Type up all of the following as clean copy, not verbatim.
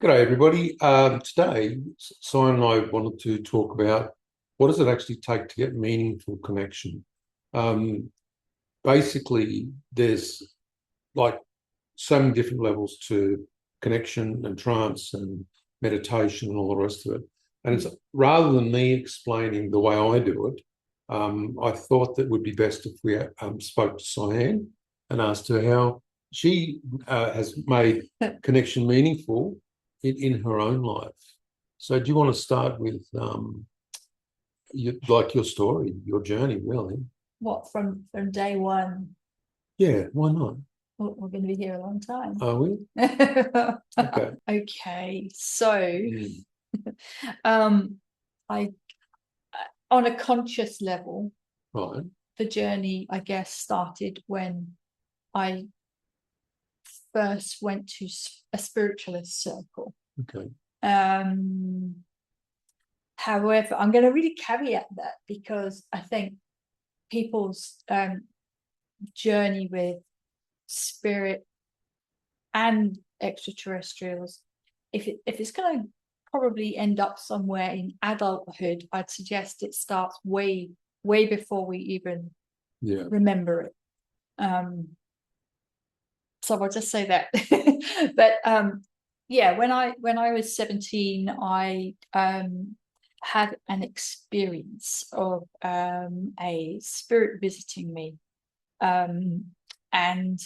G'day, everybody. Today, Syann and I wanted to talk about what does it actually take to get meaningful connection. Um, Basically, there's like so many different levels to connection and trance and meditation and all the rest of it. And it's rather than me explaining the way I do it, I thought that would be best if we spoke to Syann and asked her how she has made connection meaningful in her own life. So, do you want to start with your story, your journey, really? What from day one? Yeah, why not? We're going to be here a long time. Are we? Okay. Okay, so Mm. I on a conscious level, Right. the journey, I guess, started when I first went to a spiritualist circle. Okay. However, I'm going to really caveat that because I think people's journey with spirit and extraterrestrials, if it's going to probably end up somewhere in adulthood, I'd suggest it starts way before we even remember it. So I'll just say that. But yeah, when I was 17, I had an experience of a spirit visiting me, and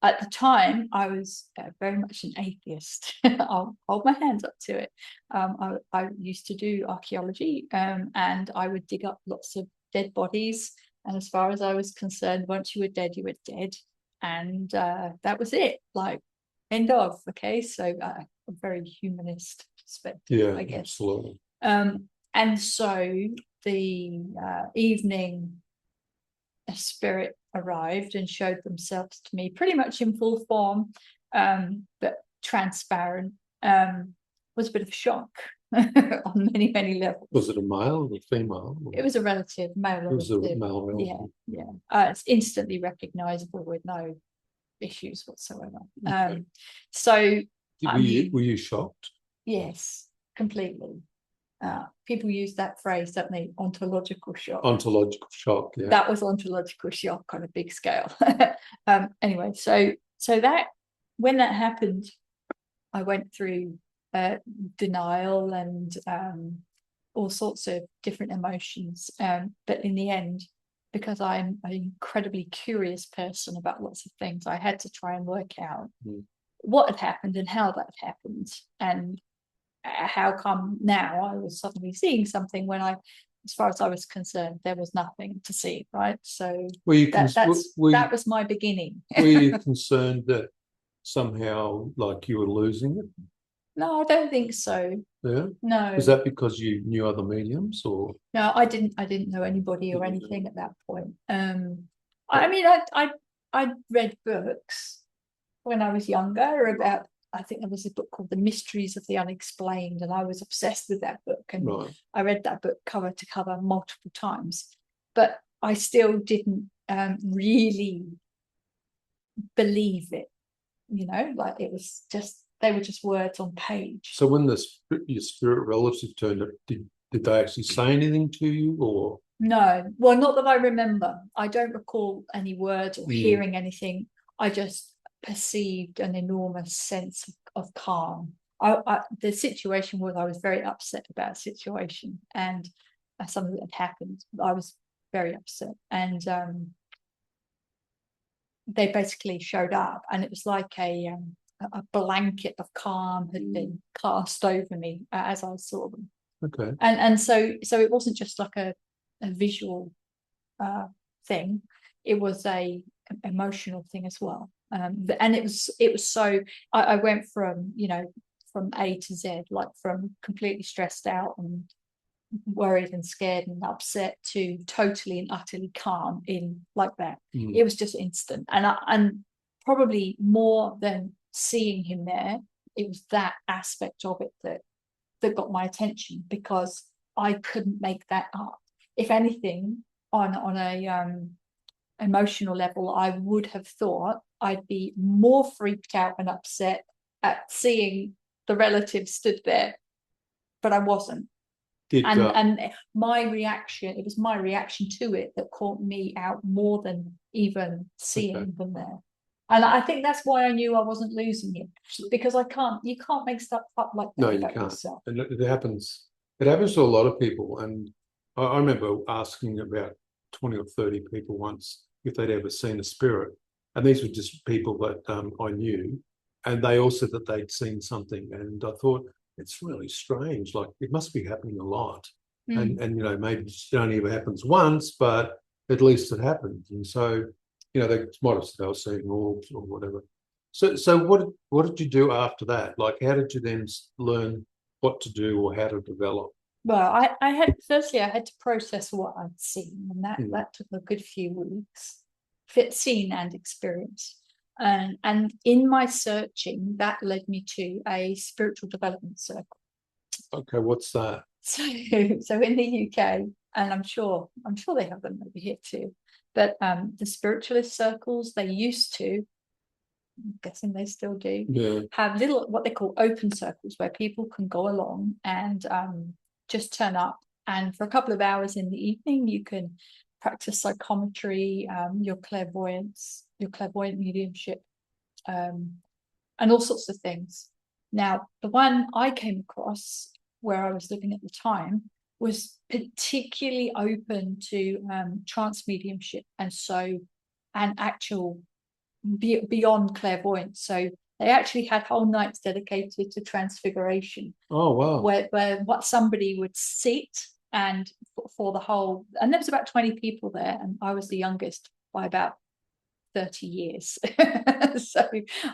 at the time, I was very much an atheist. I'll hold my hands up to it. I used to do archaeology, and I would dig up lots of dead bodies. And as far as I was concerned, once you were dead, you were dead. And that was it. Like, end of. Okay. So a very humanist perspective, I guess. Absolutely. And so the evening, a spirit arrived and showed themselves to me pretty much in full form, but transparent. Was a bit of a shock on many levels. Was it a male or a female? It was a relative, male relative. It was a male relative. Yeah. It's instantly recognizable with no issues whatsoever. So were you shocked? Yes, completely. People use that phrase, don't they? Ontological shock. Ontological shock, yeah. That was ontological shock on a big scale. Anyway, so that when that happened, I went through denial and all sorts of different emotions. But in the end, because I'm an incredibly curious person about lots of things, I had to try and work out what had happened and how that happened, and how come now I was suddenly seeing something when as far as I was concerned, there was nothing to see, right? So that was my beginning. Were you concerned that somehow like you were losing it? No, I don't think so. Yeah. No. Was that because you knew other mediums, or? No, I didn't know anybody or anything at that point. I mean, I read books when I was younger about, I think there was a book called The Mysteries of the Unexplained, and I was obsessed with that book. And I read that book cover to cover multiple times, but I still didn't really believe it. Like it was just, they were just words on page. So when your spirit relative turned up, did they actually say anything to you, or? No, well, not that I remember. I don't recall any words or hearing anything. I just perceived an enormous sense of calm. The situation was, I was very upset about a situation, and something that had happened. I was very upset, and they basically showed up, and it was like a blanket of calm had been cast over me as I saw them. Okay. And so it wasn't just like a visual thing; it was a emotional thing as well. And it was so, I went from from A to Z, like from completely stressed out and worried and scared and upset to totally and utterly calm in like that. It was just instant, and probably more than seeing him there, it was that aspect of it that got my attention, because I couldn't make that up. If anything, on a emotional level, I would have thought I'd be more freaked out and upset at seeing the relative stood there, but I wasn't. Did And my reaction, it was my reaction to it that caught me out more than even seeing them there. And I think that's why I knew I wasn't losing it, because you can't make stuff up like that. No, you can't. Yourself. And it happens. It happens to a lot of people. And I remember asking about 20 or 30 people once if they'd ever seen a spirit. And these were just people that I knew. And they all said that they'd seen something. And I thought, it's really strange. Like, it must be happening a lot. And you know, maybe it only ever happens once, but at least it happens. And so, you know, they might have said they were seeing orbs or whatever. So what did you do after that? Like, how did you then learn what to do or how to develop? Well, I had to process what I'd seen, and that took a good few weeks. Seen and experienced. And in my searching, that led me to a spiritual development circle. Okay, what's that? So in the UK, and I'm sure they have them over here too, but the spiritualist circles, they used to, I'm guessing they still do, have little what they call open circles where people can go along and just turn up, and for a couple of hours in the evening you can practice psychometry, your clairvoyant mediumship, and all sorts of things. Now, the one I came across where I was living at the time was particularly open to trance mediumship, and actual beyond clairvoyance. So they actually had whole nights dedicated to transfiguration. Oh, wow. Where what somebody would sit and for the whole, and there was about 20 people there, and I was the youngest by about 30 years. So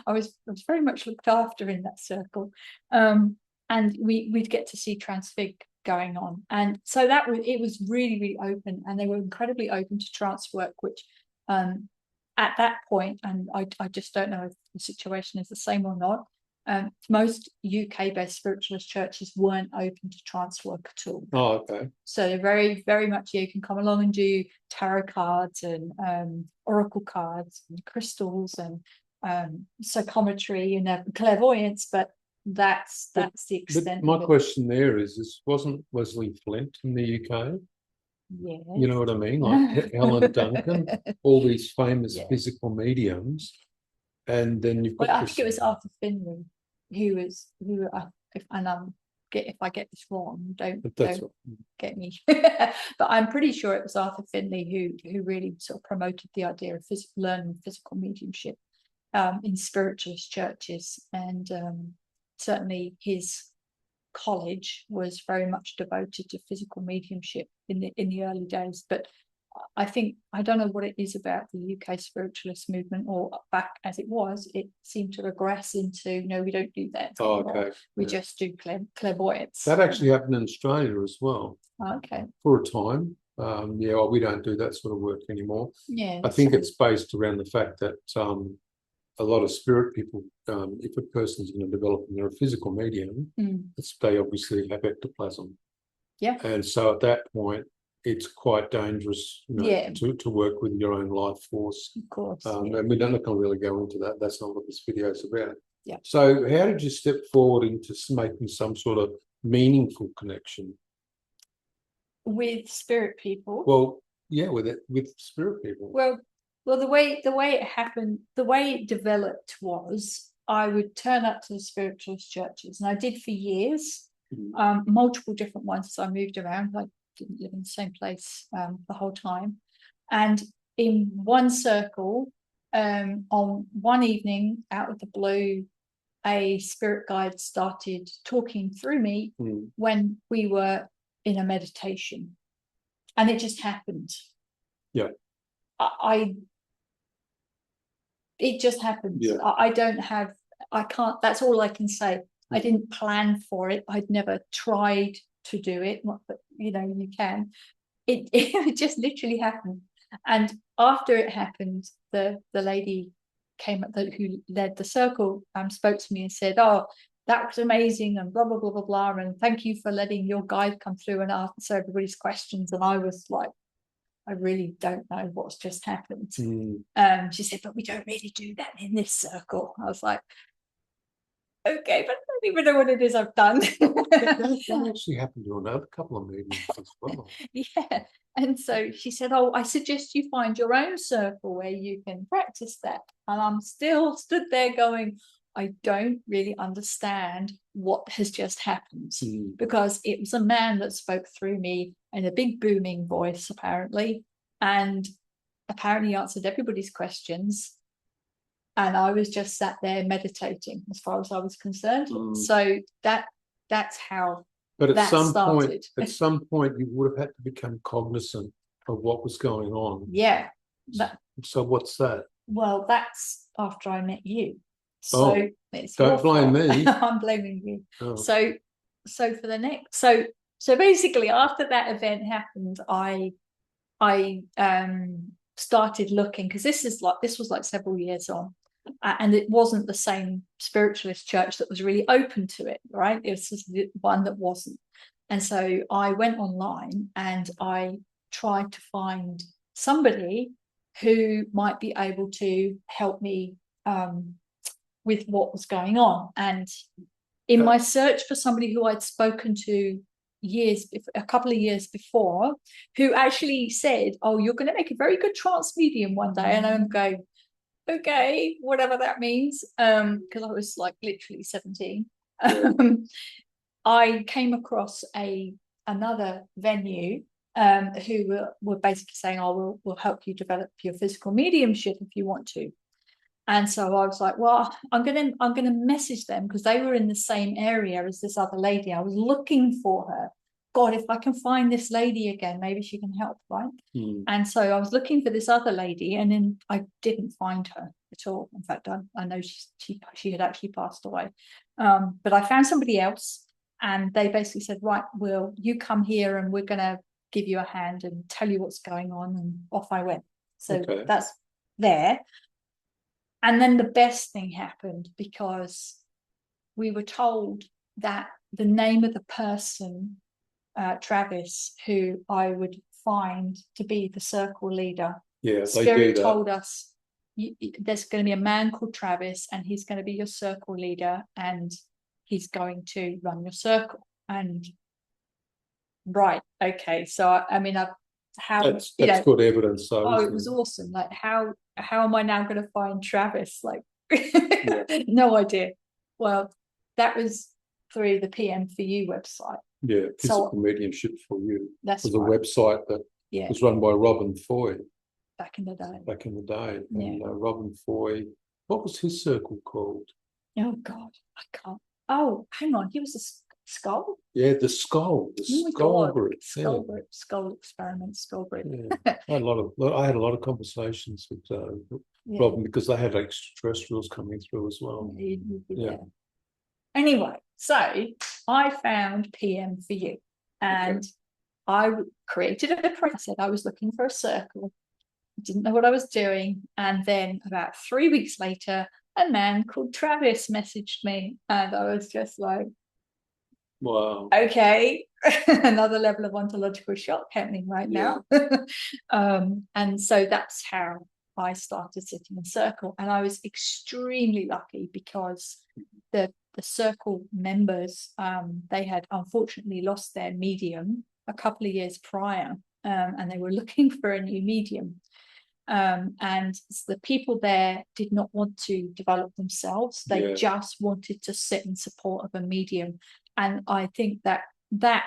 I was very much looked after in that circle. And we'd get to see transfig going on. And so it was really, really open, and they were incredibly open to trance work, which at that point, and I just don't know if the situation is the same or not, most UK-based spiritualist churches weren't open to trance work at all. Oh, okay. So they're very, very much, you can come along and do tarot cards and oracle cards and crystals and psychometry and clairvoyance, but that's the extent. But my question there is wasn't Wesley Flint in the UK? Yeah. You know what I mean? Like Helen Duncan, all these famous physical mediums. And then you've got I think it was Arthur Finley if I get this wrong, don't get me. But I'm pretty sure it was Arthur Finley who really sort of promoted the idea of learning physical mediumship in spiritualist churches, and certainly his college was very much devoted to physical mediumship in the early days. But I don't know what it is about the UK spiritualist movement, or back as it was, it seemed to regress into, no, we don't do that anymore. Okay. We just do clairvoyance. That actually happened in Australia as well. Okay. For a time. We don't do that sort of work anymore. Yeah. I think it's based around the fact that a lot of spirit people, if a person's going to develop and they're a physical medium, they obviously have ectoplasm. Yeah. And so at that point, it's quite dangerous, to work with your own life force. Of course. And we're not going to really go into that. That's not what this video is about. Yeah. So how did you step forward into making some sort of meaningful connection with spirit people? Well, yeah, with spirit people. Well, the way it happened, the way it developed was I would turn up to the spiritualist churches, and I did for years, multiple different ones as I moved around. I didn't live in the same place the whole time. And in one circle, on one evening, out of the blue, a spirit guide started talking through me when we were in a meditation, and it just happened. Yeah. It just happened. Yeah. I can't, that's all I can say. I didn't plan for it. I'd never tried to do it, but you can. It just literally happened. And after it happened, the lady came up, who led the circle, spoke to me and said, "Oh, that was amazing," and blah blah blah blah blah, and thank you for letting your guide come through and answer everybody's questions. And I was like, I really don't know what's just happened. She said, "But we don't really do that in this circle." I was like, okay, but I don't even know what it is I've done. That actually happened to another couple of meetings as well. Yeah. And so she said, oh, I suggest you find your own circle where you can practice that. And I'm still stood there going, I don't really understand what has just happened, because it was a man that spoke through me in a big booming voice, apparently, and apparently answered everybody's questions. And I was just sat there meditating, as far as I was concerned. So that's how. But at some point, you would have had to become cognizant of what was going on. Yeah. So what's that? Well, that's after I met you. So it's don't blame me. I'm blaming you. Oh. So for the next, so basically after that event happened, I started looking, because this was like several years on, and it wasn't the same spiritualist church that was really open to it, right? It was just the one that wasn't. And so I went online and I tried to find somebody who might be able to help me with what was going on. And in my search for somebody who I'd spoken to a couple of years before, who actually said, oh, you're going to make a very good trance medium one day. And I'm going, okay, whatever that means, because I was like literally 17. I came across another venue who were basically saying, oh, we'll help you develop your physical mediumship if you want to. And so I was like, well, I'm gonna message them, because they were in the same area as this other lady. I was looking for her. God, if I can find this lady again, maybe she can help, right? And so I was looking for this other lady, and then I didn't find her at all. In fact, I know she had actually passed away. But I found somebody else, and they basically said, right, well, you come here and we're gonna give you a hand and tell you what's going on. And off I went. So that's there. And then the best thing happened, because we were told that the name of the person, Travis, who I would find to be the circle leader. Yeah, Spirit told us there's going to be a man called Travis, and he's going to be your circle leader, and he's going to run your circle. And right, okay, so I mean, that's good evidence. So it was awesome. Like, how am I now going to find Travis? Like, no idea. Well, that was through the PM4U website. Yeah, physical mediumship for you. That's was a website that was run by Robin Foy back in the day. And Robin Foy, what was his circle called? Oh God, I can't. Oh, hang on, he was a skull. Yeah, the skull group. Skull experiment, skull group. Yeah. I had a lot of conversations with Robin, because they had extraterrestrials coming through as well. Yeah. Anyway, so I found PM4U, and I created a print. I said I was looking for a circle. Didn't know what I was doing. And then about 3 weeks later, a man called Travis messaged me, and I was just like, wow, okay. Another level of ontological shock happening right now. And so that's how I started sitting in circle. And I was extremely lucky, because the circle members, they had unfortunately lost their medium a couple of years prior, and they were looking for a new medium. And the people there did not want to develop themselves. They just wanted to sit in support of a medium. And I think that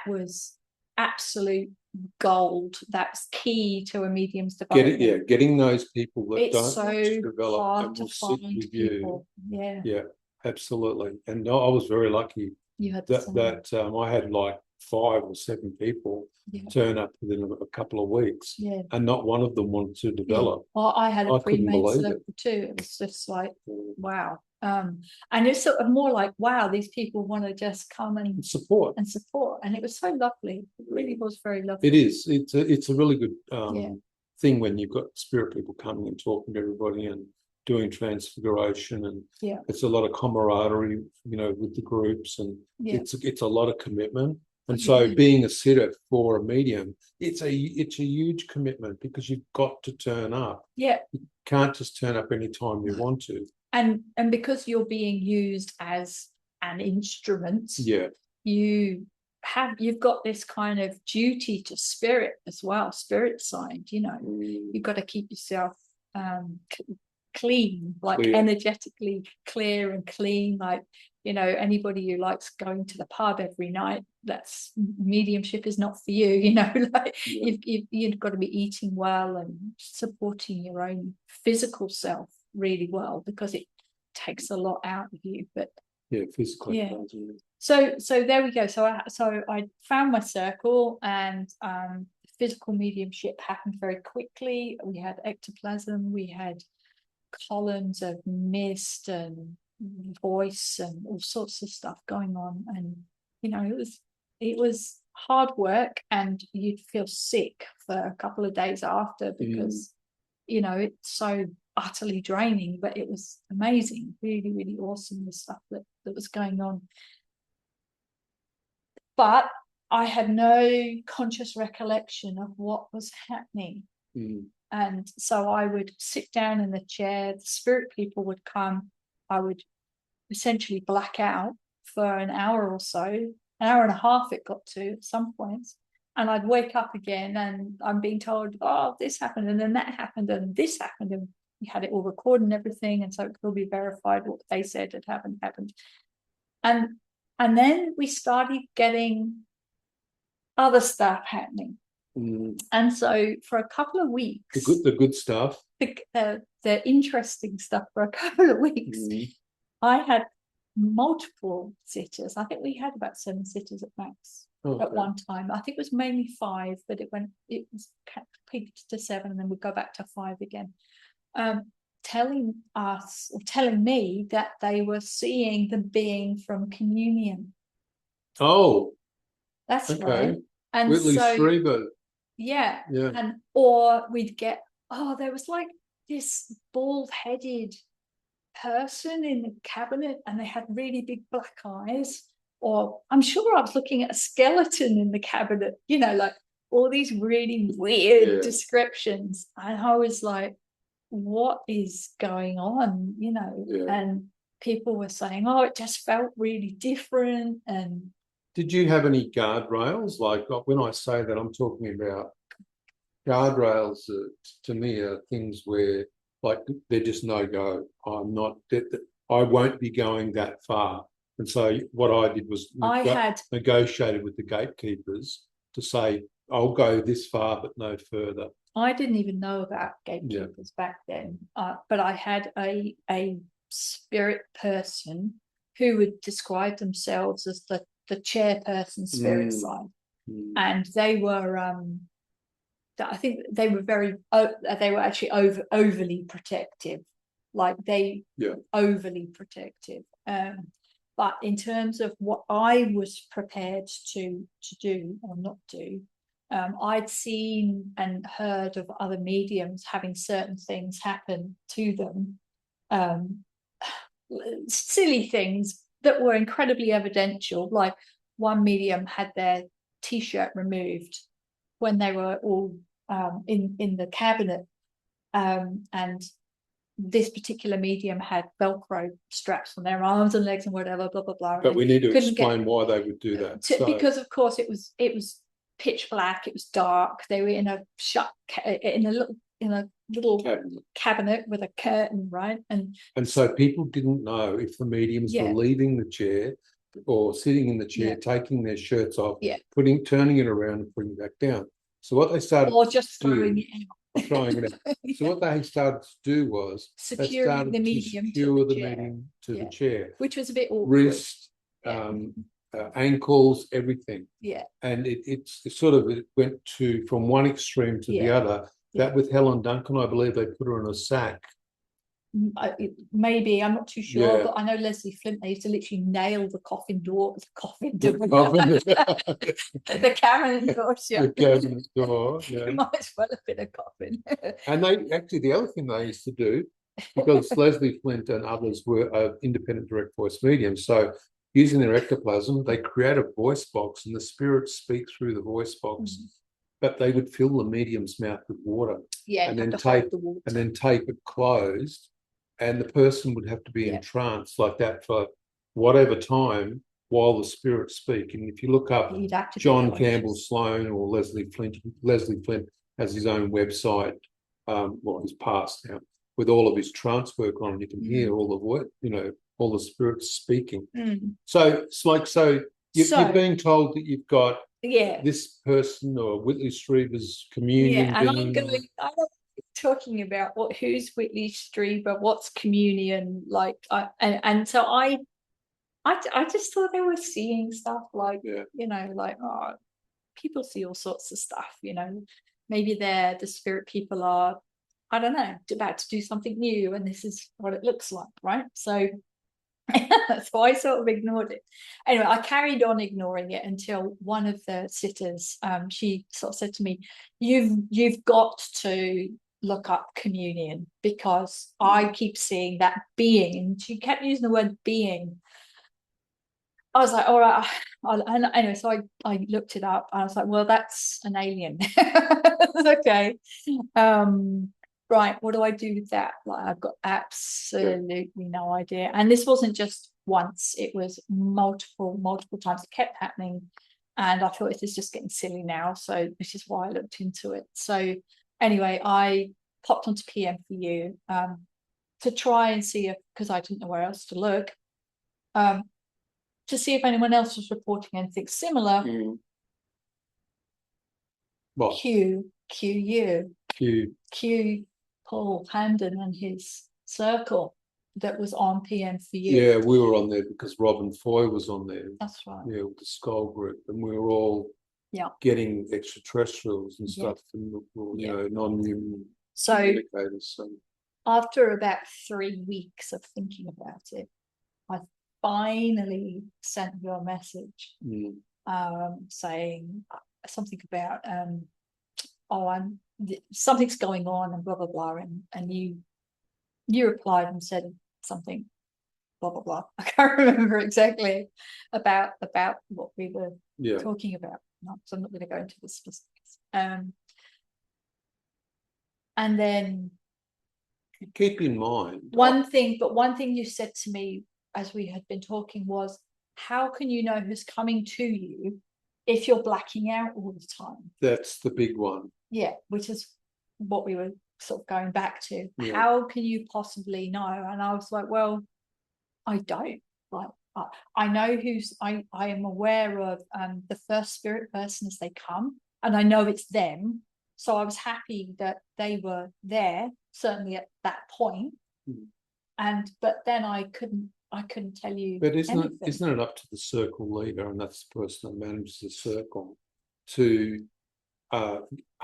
was absolute gold. That's key to a medium's development. Getting those people that it's don't so develop hard and to will sit find with people. you. Yeah, absolutely. And I was very lucky that I had like 5 or 7 people turn up within a couple of weeks, and not one of them wanted to develop. Well, I had a pre-made circle too. It was just like, wow. And it's sort of more like, wow, these people want to just come and support. And it was so lovely. It really was very lovely. It is. It's a really good thing when you've got spirit people coming and talking to everybody and doing transfiguration, and it's a lot of camaraderie, with the groups, and it's a lot of commitment. And so being a sitter for a medium, it's a huge commitment, because you've got to turn up. Yeah. You can't just turn up anytime you want to. And because you're being used as and instruments, Yeah. you've got this kind of duty to spirit as well, spirit side, you've got to keep yourself clean, like Clear. energetically clear and clean, like anybody who likes going to the pub every night, that's mediumship is not for you, like you've got to be eating well and supporting your own physical self really well, because it takes a lot out of you. But physically. Yeah. So there we go. So I found my circle, and physical mediumship happened very quickly. We had ectoplasm, we had columns of mist and voice and all sorts of stuff going on, and it was hard work, and you'd feel sick for a couple of days after, because it's so utterly draining. But it was amazing, really, really awesome, the stuff that was going on. But I had no conscious recollection of what was happening. And so I would sit down in the chair, the spirit people would come, I would essentially black out for an hour or so, an hour and a half it got to at some points, and I'd wake up again and I'm being told, oh, this happened and then that happened and this happened, and we had it all recorded and everything, and so it could be verified what they said had happened. And then we started getting other stuff happening. And so for a couple of weeks, the good stuff, the interesting stuff, for a couple of weeks, I had multiple sitters. I think we had about 7 sitters at max at one time. I think it was mainly 5, but it was peaked to 7, and then we'd go back to 5 again. Telling me that they were seeing the being from communion. Oh, that's okay. Right. And Whitley so, Strieber. Yeah. Or we'd get, there was like this bald-headed person in the cabinet, and they had really big black eyes. Or I'm sure I was looking at a skeleton in the cabinet, like all these really weird descriptions. And I was like, what is going on? And people were saying, oh, it just felt really different. And did you have any guardrails? Like, when I say that, I'm talking about guardrails to me are things where, like, they're just no go. I won't be going that far. And so what I did was negotiated with the gatekeepers to say, I'll go this far but no further. I didn't even know about gatekeepers back then, but I had a spirit person who would describe themselves as the chairperson spirit side, and they were I think they were they were actually overly protective, like overly protective. But in terms of what I was prepared to do or not do, I'd seen and heard of other mediums having certain things happen to them, silly things that were incredibly evidential. Like one medium had their T-shirt removed when they were all in the cabinet, and this particular medium had Velcro straps on their arms and legs and whatever, blah blah blah. But we need to explain why they would do that. Because of course it was pitch black, it was dark. They were in a little cabinet with a curtain, right? And so people didn't know if the mediums were leaving the chair or sitting in the chair, taking their shirts off, turning it around and putting it back down. So what they started, or just throwing it out. So what they started to do was securing the medium to the chair, which was a bit awkward. Wrist, ankles, everything. And it went from one extreme to the other. That with Helen Duncan, I believe they put her in a sack. Maybe, I'm not too sure, but I know Leslie Flint, they used to literally nail the coffin door, the cabinet door. The cabinet door, It might as well have been a coffin. And the other thing they used to do, because Leslie Flint and others were independent direct voice mediums, so using their ectoplasm, they create a voice box and the spirits speak through the voice box. But they would fill the medium's mouth with water, and then tape it closed, and the person would have to be in trance like that for whatever time while the spirits speak. And if you look up You'd have to be John conscious. Campbell Sloan or Leslie Flint has his own website. Well, he's passed now, with all of his trance work on. You can hear all of what, all the spirits speaking. So it's like, you're being told that you've got this person or Whitley Strieber's communion. Yeah, and I'm not talking about who's Whitley Strieber, what's communion, like, so I just thought they were seeing stuff like, like, oh, people see all sorts of stuff, maybe the spirit people are, I don't know, about to do something new, and this is what it looks like, right? So so I sort of ignored it. Anyway, I carried on ignoring it until one of the sitters, she sort of said to me, you've got to look up communion, because I keep seeing that being, and she kept using the word being. I was like, all right. And anyway, so I looked it up, and I was like, well, that's an alien. Okay. Right, what do I do with that? Like, I've got absolutely no idea. And this wasn't just once, it was multiple times. It kept happening. And I thought, this is just getting silly now. So this is why I looked into it. So anyway, I popped onto PM for you to try and see if, because I didn't know where else to look, to see if anyone else was reporting anything similar. What? Q Paul Hamden and his circle that was on PM for you. Yeah, we were on there because Robin Foy was on there. That's right. Yeah, with the Skull Group, and we were all getting extraterrestrials and stuff, and non-human communicators. So after about 3 weeks of thinking about it, I finally sent you a message saying something about something's going on and blah blah blah, and you replied and said something blah blah blah. I can't remember exactly about what we were talking about. No, so I'm not going to go into the specifics. And then keep in mind one thing you said to me as we had been talking was, how can you know who's coming to you if you're blacking out all the time? That's the big one. Yeah, which is what we were sort of going back to. How can you possibly know? And I was like, well, I don't. Like, I know I am aware of the first spirit person as they come, and I know it's them. So I was happy that they were there, certainly at that point. But then I couldn't tell you. But isn't it up to the circle leader, and that's the person that manages the circle, to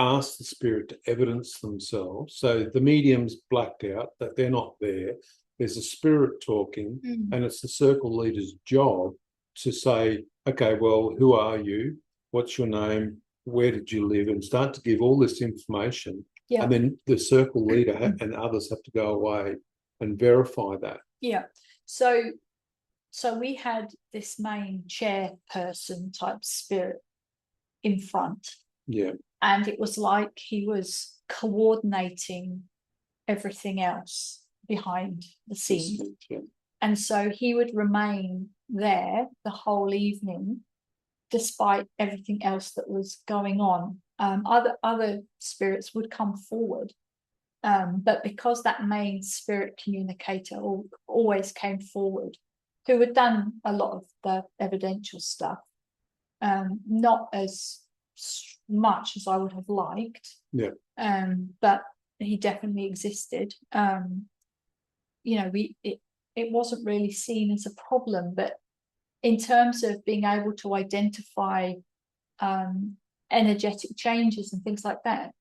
ask the spirit to evidence themselves? So the medium's blacked out, that they're not there. There's a spirit talking, and it's the circle leader's job to say, okay, well, who are you? What's your name? Where did you live? And start to give all this information. Yeah. And then the circle leader and others have to go away and verify that. Yeah. So we had this main chairperson type spirit in front. Yeah. And it was like he was coordinating everything else behind the scenes. Yeah. And so he would remain there the whole evening, despite everything else that was going on. Other spirits would come forward, but because that main spirit communicator always came forward, who had done a lot of the evidential stuff, not as much as I would have liked, but he definitely existed. It wasn't really seen as a problem, but in terms of being able to identify energetic changes and things like that,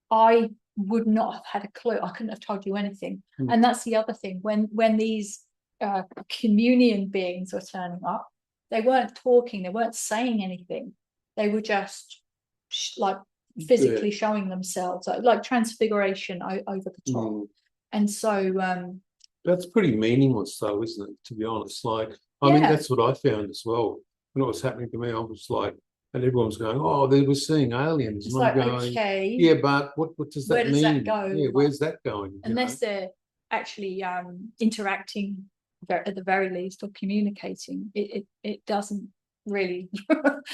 I would not have had a clue. I couldn't have told you anything. And that's the other thing. When these communion beings were turning up, they weren't talking, they weren't saying anything. They were just physically showing themselves, like transfiguration over the top. And so that's pretty meaningless though, isn't it, to be honest? Like, I mean, that's what I found as well. When it was happening to me, I was like, and everyone was going, oh, they were seeing aliens. It's and I'm like, going, okay, yeah, but what does that mean? Where does that go? Yeah, where's that going? Unless they're actually interacting at the very least, or communicating, it doesn't really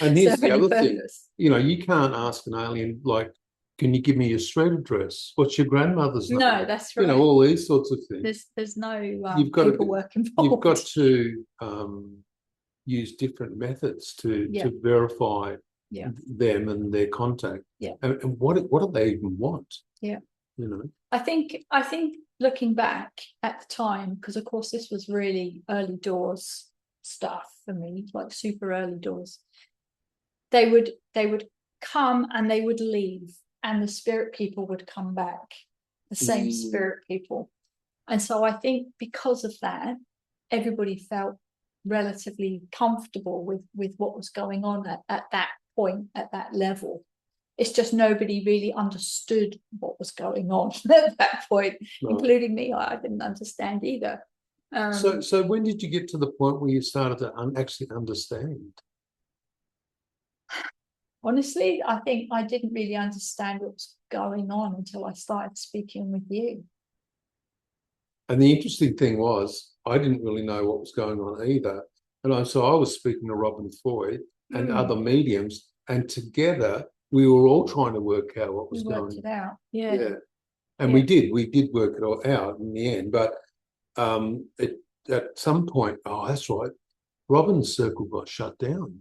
And here's serve the any other thing, purpose. you know, you can't ask an alien, like, can you give me your street address? What's your grandmother's name? No, that's You right. know, all these sorts of things. There's no You've got paperwork to, involved. you've got to use different methods to verify them and their contact. Yeah. And what do they even want? Yeah. You know, I think looking back at the time, because of course this was really early doors stuff for me, like super early doors. They would come and they would leave, and the spirit people would come back, the same spirit people. And so I think because of that, everybody felt relatively comfortable with what was going on at that point, at that level. It's just nobody really understood what was going on at that point, including me. I didn't understand either. So when did you get to the point where you started to actually understand? Honestly, I think I didn't really understand what was going on until I started speaking with you. And the interesting thing was, I didn't really know what was going on either. And so I was speaking to Robin Foy and other mediums, and together we were all trying to work out what was going on. We worked it out. Yeah. And we did work it all out in the end. But at some point, oh, that's right, Robin's circle got shut down.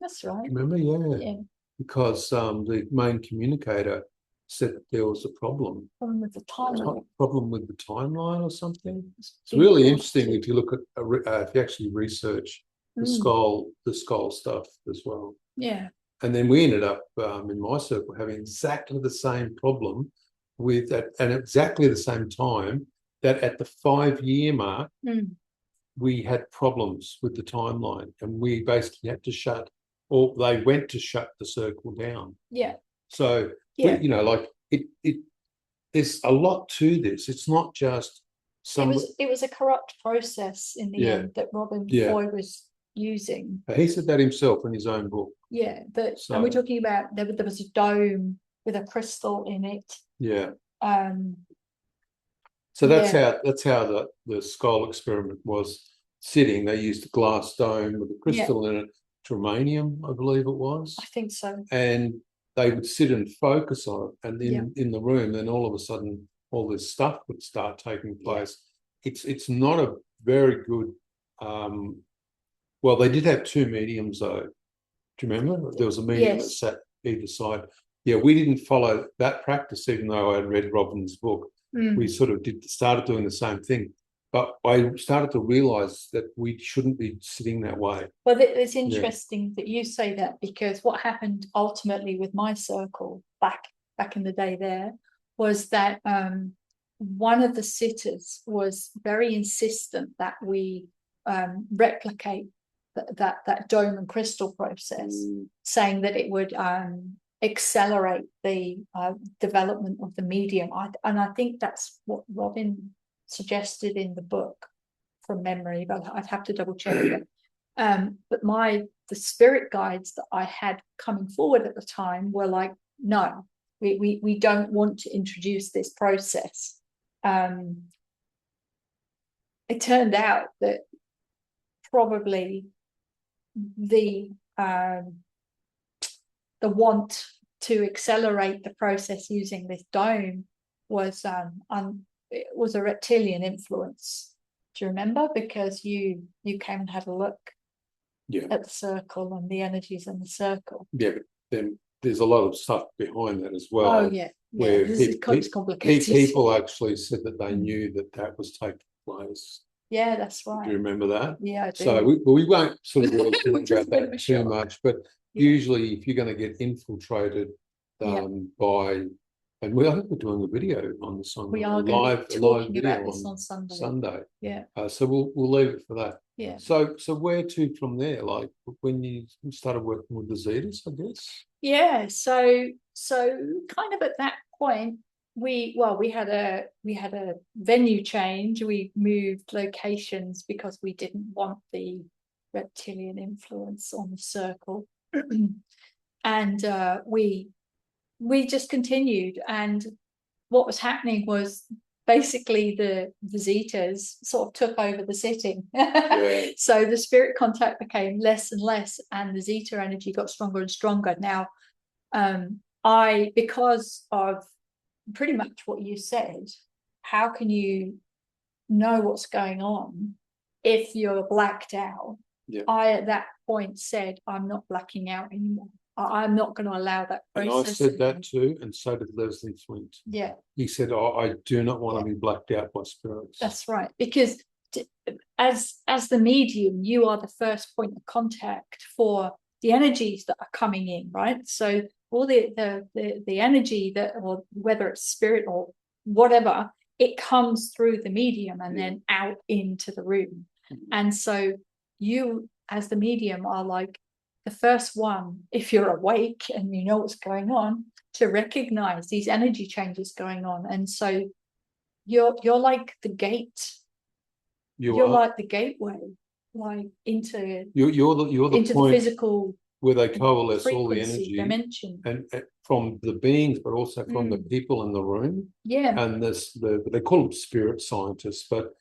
That's right. Remember? Yeah. Because the main communicator said that there was a problem. Problem with the timeline. Problem with the timeline or something. It's really interesting if you look at if you actually research the skull stuff as well. Yeah. And then we ended up in my circle having exactly the same problem with that, and exactly the same time that at the 5-year mark we had problems with the timeline, and we basically had to shut, or they went to shut the circle down. Yeah. So you know, like it there's a lot to this. It's not just it was a corrupt process in the end that Robin Foy was using. He said that himself in his own book. Yeah, and we're talking about there was a dome with a crystal in it. Yeah. So that's how the skull experiment was sitting. They used a glass dome with a crystal in it, germanium, I believe it was. I think so. And they would sit and focus on it, and in the room, then all of a sudden all this stuff would start taking place. It's not a very good well, they did have 2 mediums though. Do you remember? There was a medium that sat either side. Yeah, we didn't follow that practice, even though I had read Robin's book. We sort of started doing the same thing. But I started to realise that we shouldn't be sitting that way. Well, it's interesting that you say that, because what happened ultimately with my circle back in the day there was that one of the sitters was very insistent that we replicate that dome and crystal process, saying that it would accelerate the development of the medium. And I think that's what Robin suggested in the book from memory, but I'd have to double check it. But the spirit guides that I had coming forward at the time were like, no, we don't want to introduce this process. It turned out that probably the want to accelerate the process using this dome was it was a reptilian influence. Do you remember? Because you came and had a look at the circle and the energies in the circle. Yeah, but then there's a lot of stuff behind that as well. Oh yeah, where it's complicated. People actually said that they knew that was taking place. Yeah, that's right. Do you remember that? Yeah, I do. So we won't sort of really talk about that too much, but usually if you're going to get infiltrated by, and I think we're doing a video on this on we are live video about this on Sunday. Yeah. So we'll leave it for that. Yeah. So where to from there? Like when you started working with the Zetas, I guess. Yeah. So kind of at that point, we had a venue change. We moved locations because we didn't want the reptilian influence on the circle, and we just continued. And what was happening was basically the Zetas sort of took over the sitting. Yeah. So the spirit contact became less and less, and the Zeta energy got stronger and stronger. Now, because of pretty much what you said, how can you know what's going on if you're blacked out? Yeah. I at that point said, I'm not blacking out anymore. I'm not going to allow that And process. I said that too, and so did Leslie Flint. Yeah. He said, "Oh, I do not want to be blacked out by spirits." That's right, because as the medium, you are the first point of contact for the energies that are coming in, right? So all the energy that, or whether it's spirit or whatever, it comes through the medium and then out into the room. And so you, as the medium, are like the first one, if you're awake and you know what's going on, to recognize these energy changes going on. And so you're like the gate. You're like the gateway, like into you're the into point the physical where they coalesce all the frequency energy dimension. and from the beings, but also from the people in the room. Yeah. And they call them spirit scientists, but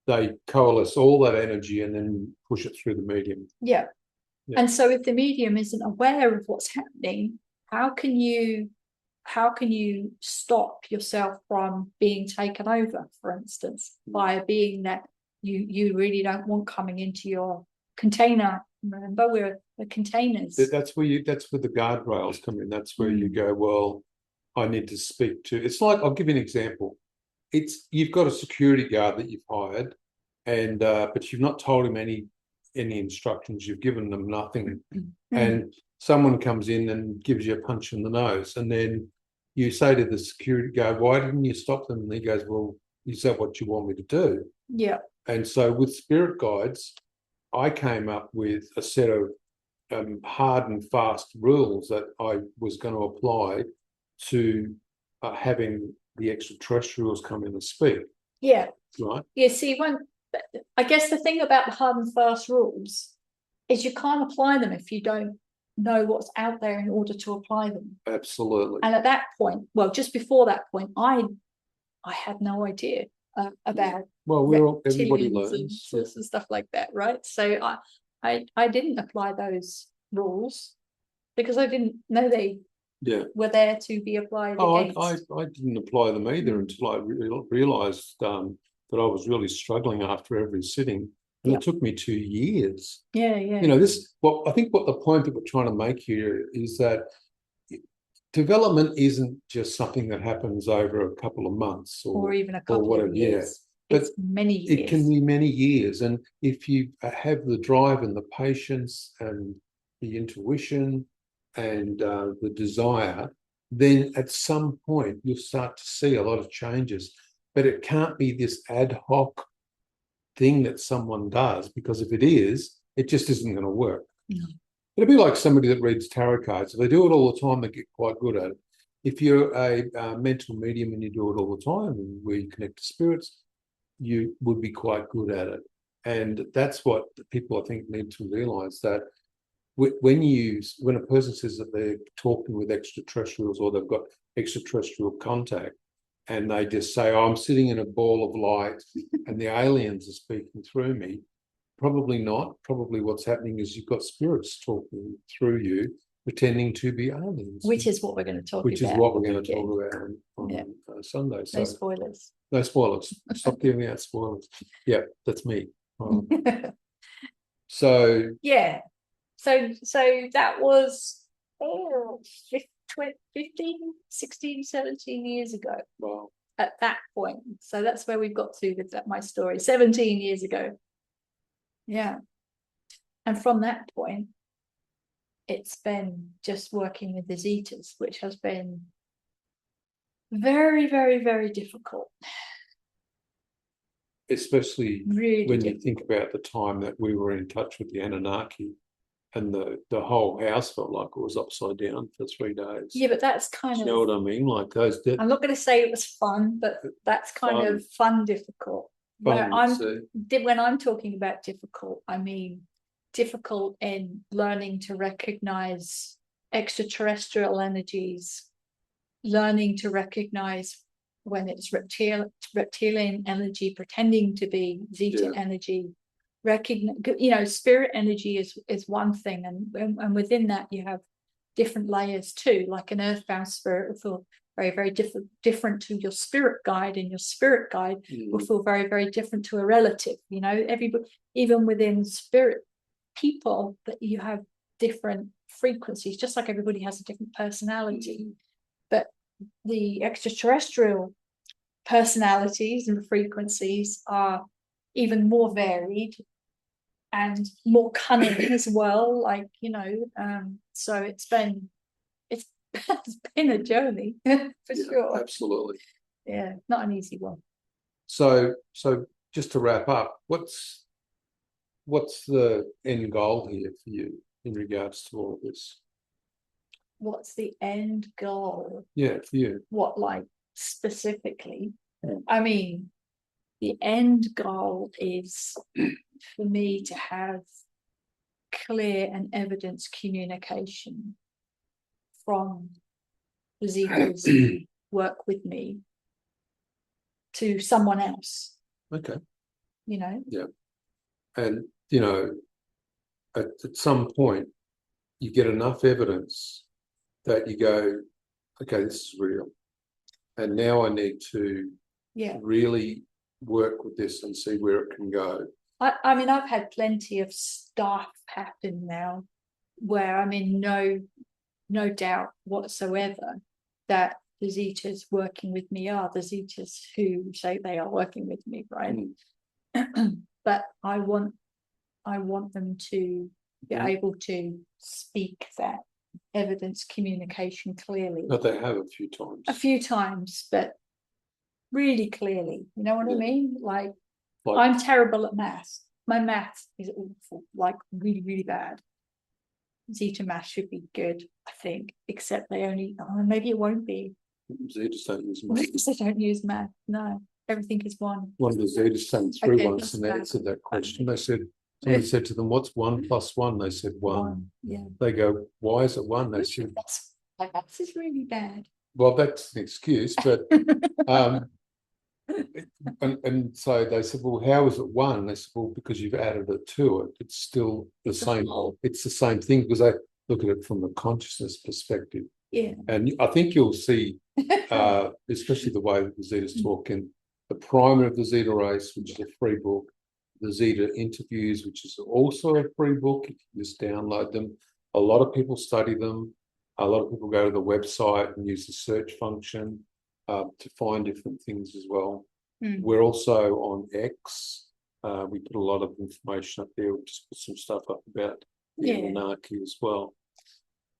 they coalesce all that energy and then push it through the medium. Yeah. And so if the medium isn't aware of what's happening, how can you stop yourself from being taken over, for instance, by a being that you really don't want coming into your container? Remember, we're containers. That's where the guardrails come in. That's where you go, well, I need to speak to. It's like, I'll give you an example. You've got a security guard that you've hired, and but you've not told him any instructions. You've given them nothing, and someone comes in and gives you a punch in the nose, and then you say to the security guard, "Why didn't you stop them?" And he goes, "Well, is that what you want me to do?" Yeah. And so with spirit guides, I came up with a set of hard and fast rules that I was going to apply to having the extraterrestrials come in and speak. Yeah. Right. Yeah. See, I guess the thing about the hard and fast rules is you can't apply them if you don't know what's out there in order to apply them. Absolutely. And at that point, well, just before that point, I had no idea about everybody learns and stuff like that, right? So I didn't apply those rules because I didn't know they were there to be applied against. I didn't apply them either until I realized that I was really struggling after every sitting. And it took me 2 years. Yeah. You know, I think what the point that we're trying to make here is that development isn't just something that happens over a couple of months or even a couple of years. But it's many years. It can be many years. And if you have the drive and the patience and the intuition and the desire, then at some point you'll start to see a lot of changes. But it can't be this ad hoc thing that someone does, because if it is, it just isn't going to work. No. It'd be like somebody that reads tarot cards. If they do it all the time, they get quite good at it. If you're a mental medium and you do it all the time, and where you connect to spirits, you would be quite good at it. And that's what people, I think, need to realize, that when a person says that they're talking with extraterrestrials or they've got extraterrestrial contact, and they just say, "Oh, I'm sitting in a ball of light and the aliens are speaking through me," probably not. Probably what's happening is you've got spirits talking through you, pretending to be aliens. Which is what we're going to talk about. Which is what we're going to talk about on Sunday. So, no spoilers. No spoilers. Stop giving out spoilers. Yeah, that's me. So yeah. So that was 15, 16, 17 years ago. Wow. At that point. So that's where we've got to with my story. 17 years ago. Yeah. And from that point, it's been just working with the Zetas, which has been very, very, very difficult. Especially when you think about the time that we were in touch with the Anunnaki, and the whole house felt like it was upside down for 3 days. Yeah, but that's kind of... You know what I mean? Like those... I'm not going to say it was fun, but that's kind of fun difficult. When I'm talking about difficult, I mean difficult in learning to recognize extraterrestrial energies, learning to recognize when it's reptilian energy pretending to be Zeta energy. Recognize, spirit energy is one thing, and within that you have different layers too. Like an earthbound spirit will feel very, very different to your spirit guide, and your spirit guide will feel very, very different to a relative. Everybody, even within spirit people, that you have different frequencies, just like everybody has a different personality. But the extraterrestrial personalities and frequencies are even more varied and more cunning as well. So it's been a journey for sure. Absolutely. Yeah, not an easy one. So just to wrap up, what's the end goal here for you in regards to all of this? What's the end goal? Yeah, for you. What, like, specifically? I mean, the end goal is for me to have clear and evidence communication from the Zetas work with me to someone else. Okay. Yeah. And at some point you get enough evidence that you go, okay, this is real, and now I need to really work with this and see where it can go. I mean, I've had plenty of stuff happen now where I'm in no doubt whatsoever that the Zetas working with me are the Zetas who say they are working with me, right? But I want them to be able to speak that evidence communication clearly. But they have a few times. A few times, but really clearly. You know what I mean? Like, I'm terrible at math. My math is awful, like really, really bad. Zeta math should be good, I think, except they only, maybe it won't be. Zetas don't use math. They don't use math, no. Everything is one. One of the Zetas came through once and they answered that question. They said, somebody said to them, what's 1 + 1? They said 1. Yeah. They go, why is it 1? They said, my math is really bad. Well, that's an excuse, but and so they said, well, how is it 1? They said, well, because you've added it to it. It's still the same. It's the same thing because they look at it from the consciousness perspective. Yeah. And I think you'll see, especially the way that the Zetas talk in the Primer of the Zeta Race, which is a free book, the Zeta Interviews, which is also a free book. You can just download them. A lot of people study them. A lot of people go to the website and use the search function to find different things as well. We're also on X. We put a lot of information up there. We just put some stuff up about the Anunnaki as well.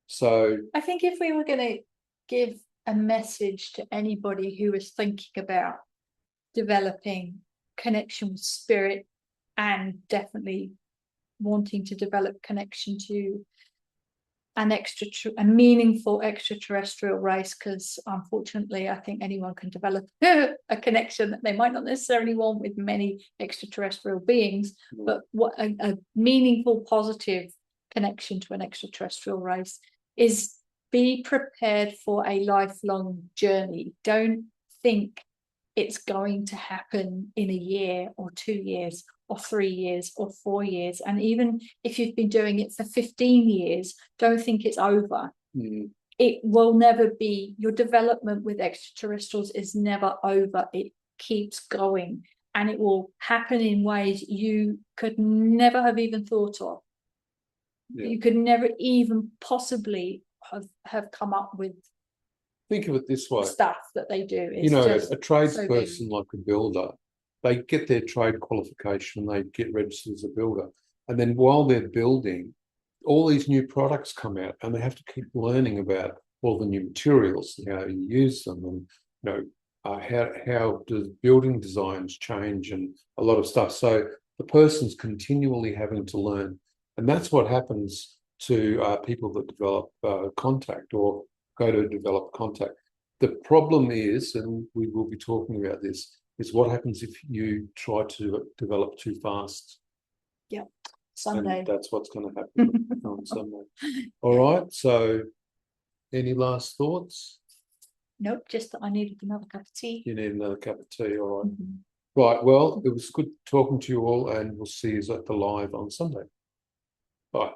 So I think if we were going to give a message to anybody who is thinking about developing connection with spirit and definitely wanting to develop connection to a meaningful extraterrestrial race, because unfortunately I think anyone can develop a connection that they might not necessarily want with many extraterrestrial beings, but what a meaningful positive connection to an extraterrestrial race is. Be prepared for a lifelong journey. Don't think it's going to happen in a year or 2 years or 3 years or 4 years. And even if you've been doing it for 15 years, don't think it's over. It will never be. Your development with extraterrestrials is never over. It keeps going, and it will happen in ways you could never have even thought of. You could never even possibly have come up with. Think of it this way. Stuff that they do. It's a tradesperson like a builder, they get their trade qualification, they get registered as a builder. And then while they're building, all these new products come out and they have to keep learning about all the new materials and how you use them, and how does building designs change and a lot of stuff. So the person's continually having to learn. And that's what happens to people that develop contact or go to develop contact. The problem is, and we will be talking about this, is what happens if you try to develop too fast. Yeah, Sunday. And that's what's going to happen on Sunday. All right, so any last thoughts? Nope, just that I needed another cup of tea. You need another cup of tea, all right. Mhm. Right, well, it was good talking to you all, and we'll see you at the live on Sunday. Bye.